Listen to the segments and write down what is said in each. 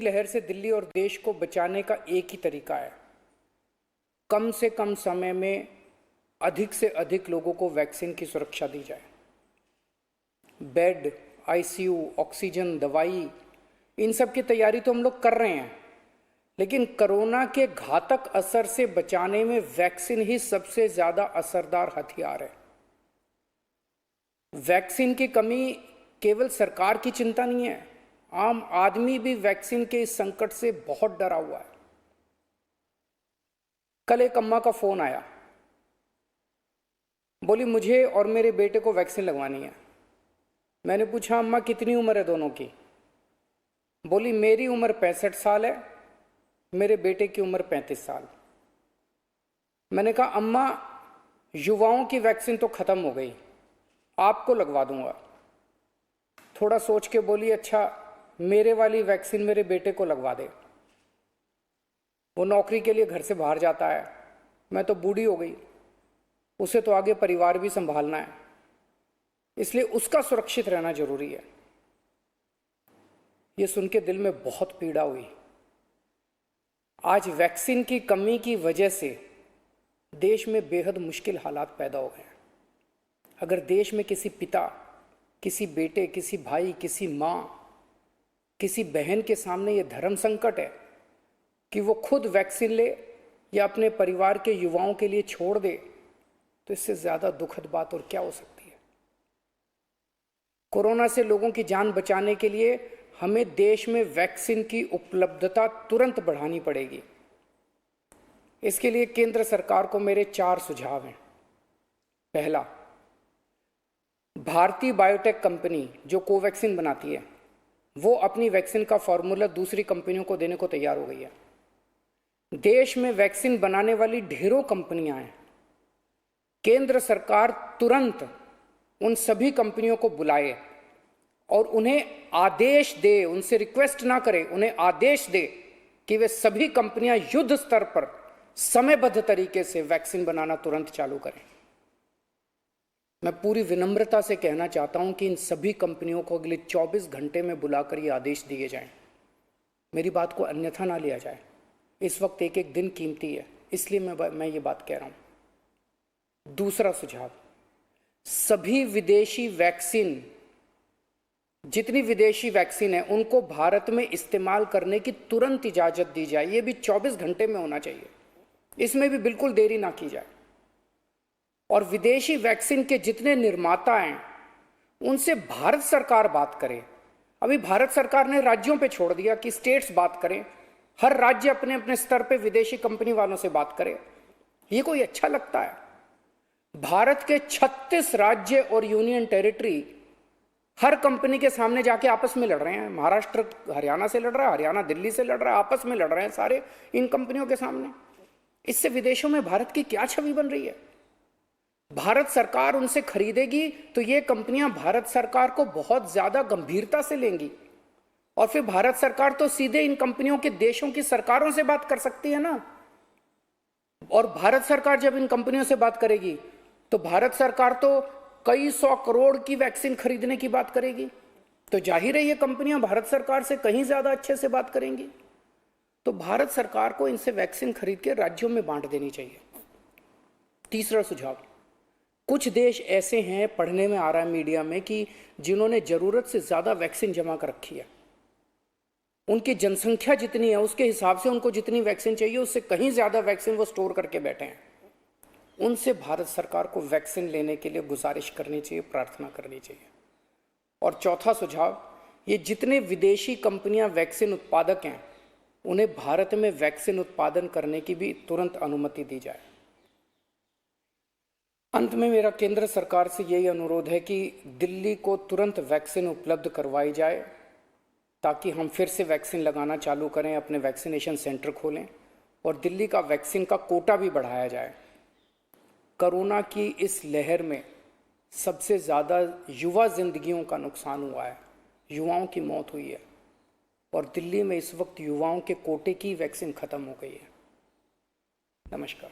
लहर से दिल्ली और देश को बचाने का एक ही तरीका है, कम से कम समय में अधिक से अधिक लोगों को वैक्सीन की सुरक्षा दी जाए। बेड, आईसीयू, ऑक्सीजन, दवाई, इन सब की तैयारी तो हम लोग कर रहे हैं, लेकिन कोरोना के घातक असर से बचाने में वैक्सीन ही सबसे ज्यादा असरदार हथियार है। वैक्सीन की कमी केवल सरकार की चिंता नहीं है, आम आदमी भी वैक्सीन के इस संकट से बहुत डरा हुआ है। कल एक अम्मा का फोन आया, बोली मुझे और मेरे बेटे को वैक्सीन लगवानी है। मैंने पूछा अम्मा कितनी उम्र है दोनों की? बोली मेरी उम्र 65 साल है, मेरे बेटे की उम्र 35 साल। मैंने कहा अम्मा युवाओं की वैक्सीन तो खत्म हो गई, आपको लगवा दूंगा। थोड़ा सोच के बोली अच्छा मेरे वाली वैक्सीन मेरे बेटे को लगवा दे, वो नौकरी के लिए घर से बाहर जाता है, मैं तो बूढ़ी हो गई, उसे तो आगे परिवार भी संभालना है, इसलिए उसका सुरक्षित रहना जरूरी है। ये सुन के दिल में बहुत पीड़ा हुई। आज वैक्सीन की कमी की वजह से देश में बेहद मुश्किल हालात पैदा हो गए हैं। अगर देश में किसी पिता, किसी बेटे, किसी भाई, किसी माँ, किसी बहन के सामने ये धर्म संकट है कि वो खुद वैक्सीन ले या अपने परिवार के युवाओं के लिए छोड़ दे, तो इससे ज्यादा दुखद बात और क्या हो सकती है। कोरोना से लोगों की जान बचाने के लिए हमें देश में वैक्सीन की उपलब्धता तुरंत बढ़ानी पड़ेगी। इसके लिए केंद्र सरकार को मेरे 4 सुझाव हैं। पहला, भारतीय बायोटेक कंपनी जो कोवैक्सीन बनाती है, वो अपनी वैक्सीन का फॉर्मूला दूसरी कंपनियों को देने को तैयार हो गई है। देश में वैक्सीन बनाने वाली ढेरों कंपनियां हैं। केंद्र सरकार तुरंत उन सभी कंपनियों को बुलाए और उन्हें आदेश दे, उनसे रिक्वेस्ट ना करे, उन्हें आदेश दे कि वे सभी कंपनियां युद्ध स्तर पर समयबद्ध तरीके से वैक्सीन बनाना तुरंत चालू करें। मैं पूरी विनम्रता से कहना चाहता हूं कि इन सभी कंपनियों को अगले 24 घंटे में बुलाकर ये आदेश दिए जाएं। मेरी बात को अन्यथा ना लिया जाए। इस वक्त एक एक दिन कीमती है, इसलिए मैं ये बात कह रहा हूं। दूसरा सुझाव, सभी विदेशी वैक्सीन, जितनी विदेशी वैक्सीन है उनको भारत में इस्तेमाल करने की तुरंत इजाजत दी जाए। ये भी 24 घंटे में होना चाहिए, इसमें भी बिल्कुल देरी ना की जाए। और विदेशी वैक्सीन के जितने निर्माता हैं उनसे भारत सरकार बात करे। अभी भारत सरकार ने राज्यों पे छोड़ दिया कि स्टेट्स बात करें, हर राज्य अपने अपने स्तर पे विदेशी कंपनी वालों से बात करे। ये कोई अच्छा लगता है? भारत के 36 राज्य और यूनियन टेरिटरी हर कंपनी के सामने जाके आपस में लड़ रहे हैं। महाराष्ट्र हरियाणा से लड़ रहा है, हरियाणा दिल्ली से लड़ रहा है, आपस में लड़ रहे हैं सारे इन कंपनियों के सामने। इससे विदेशों में भारत की क्या छवि बन रही है? भारत सरकार उनसे खरीदेगी तो ये कंपनियां भारत सरकार को बहुत ज्यादा गंभीरता से लेंगी और फिर भारत सरकार तो सीधे इन कंपनियों के देशों की सरकारों से बात कर सकती है ना। और भारत सरकार जब इन कंपनियों से बात करेगी तो भारत सरकार तो कई 100 करोड़ की वैक्सीन खरीदने की बात करेगी, तो जाहिर है ये कंपनियां भारत सरकार से कहीं ज्यादा अच्छे से बात करेंगी। तो भारत सरकार को इनसे वैक्सीन खरीद के राज्यों में बांट देनी चाहिए। तीसरा सुझाव, कुछ देश ऐसे हैं, पढ़ने में आ रहा है मीडिया में, कि जिन्होंने जरूरत से ज्यादा वैक्सीन जमा कर रखी है। उनकी जनसंख्या जितनी है उसके हिसाब से उनको जितनी वैक्सीन चाहिए उससे कहीं ज्यादा वैक्सीन वो स्टोर करके बैठे हैं। उनसे भारत सरकार को वैक्सीन लेने के लिए गुजारिश करनी चाहिए, प्रार्थना करनी चाहिए। और चौथा सुझाव, ये जितने विदेशी कंपनियां वैक्सीन उत्पादक हैं उन्हें भारत में वैक्सीन उत्पादन करने की भी तुरंत अनुमति दी जाए। अंत में मेरा केंद्र सरकार से यही अनुरोध है कि दिल्ली को तुरंत वैक्सीन उपलब्ध करवाई जाए ताकि हम फिर से वैक्सीन लगाना चालू करें, अपने वैक्सीनेशन सेंटर खोलें और दिल्ली का वैक्सीन का कोटा भी बढ़ाया जाए। कोरोना की इस लहर में सबसे ज़्यादा युवा जिंदगियों का नुकसान हुआ है, युवाओं की मौत हुई है और दिल्ली में इस वक्त युवाओं के कोटे की वैक्सीन खत्म हो गई है। नमस्कार।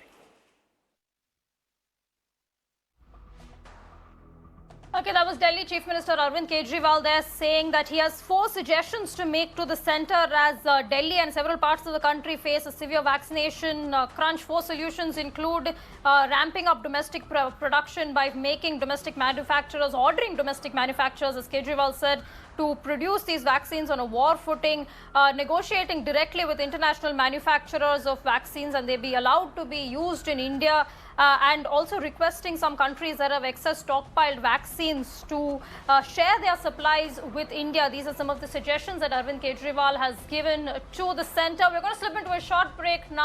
Okay, that was Delhi Chief Minister Arvind Kejriwal there saying that he has 4 suggestions to make to the centre as Delhi and several parts of the country face a severe vaccination crunch. 4 solutions include ramping up domestic production by making domestic manufacturers, ordering domestic manufacturers, as Kejriwal said, to produce these vaccines on a war footing, negotiating directly with international manufacturers of vaccines and they be allowed to be used in India, and also requesting some countries that have excess stockpiled vaccines to share their supplies with India. These are some of the suggestions that Arvind Kejriwal has given to the centre. We're going to slip into a short break now.